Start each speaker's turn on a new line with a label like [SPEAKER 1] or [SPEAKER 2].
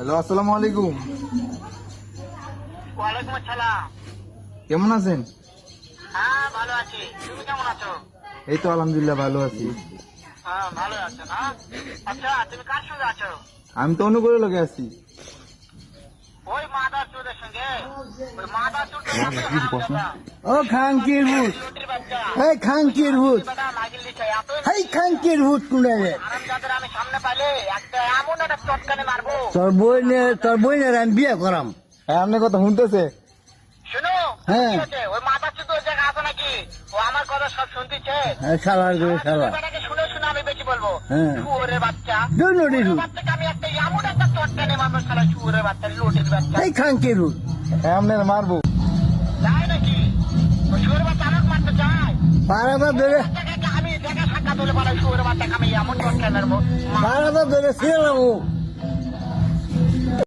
[SPEAKER 1] Hello, আসসালামু আলাইকুম।
[SPEAKER 2] ওয়ালাইকুম আসসালাম।
[SPEAKER 1] কেমন আছেন?
[SPEAKER 2] হ্যাঁ ভালো আছি, তুমি কেমন আছো?
[SPEAKER 1] এই তো আলহামদুলিল্লাহ ভালো আছি।
[SPEAKER 2] হ্যাঁ ভালো আছো না? আচ্ছা তুমি কার সঙ্গে আছো?
[SPEAKER 1] আমি তো অনুকূলে লোকে আছি।
[SPEAKER 2] ওই মাদার চোরের সঙ্গে? ওই মাদার চোরটা
[SPEAKER 3] ও খাঙ্কির ভূত,
[SPEAKER 2] বাচ্চা
[SPEAKER 3] এই খাঙ্কির ভূত,
[SPEAKER 2] লাগিল দিচ্ছে এত
[SPEAKER 3] এই খাঙ্কির ভূত কোনে রে?
[SPEAKER 2] যাদের আমি সামনে পাইলে একটা এমন একটা চটকানে মারবো।
[SPEAKER 3] তোর বইনের আমি বিয়ে করাম।
[SPEAKER 1] হ্যাঁ, আপনার কথা শুনতেছে।
[SPEAKER 2] শুনো
[SPEAKER 3] হ্যাঁ।
[SPEAKER 2] কি হচ্ছে? ওই মাদার চোর ওই জায়গা আছে নাকি? ও আমার কথা সব শুনতেছে।
[SPEAKER 3] শালার করে শালা।
[SPEAKER 2] বেটাকে শুনে শুনে আমি বেশি বলবো।
[SPEAKER 3] হ্যাঁ।
[SPEAKER 2] শুয়োরের বাচ্চা,
[SPEAKER 3] দুনো ডিরু,
[SPEAKER 2] বাচ্চাকে আমি একটা এমন একটা চটকানে মারবো শালা শুয়োরের বাচ্চা, লোটের বাচ্চা।
[SPEAKER 3] এই খাঙ্কির ভূত।
[SPEAKER 1] হ্যাঁ, আপনার মারবো।
[SPEAKER 2] যায় নাকি? ওই শুয়োরের বাচ্চা আমাকে মারতে চায়।
[SPEAKER 3] বারাদা ধরে,
[SPEAKER 2] বাচ্চাকে আমি দেখা সাক্ষাৎ হলে বলে শুয়োরের বাচ্চাকে আমি এমন চটকানে মারবো।
[SPEAKER 3] বারাদা ধরে ছিলাম ও।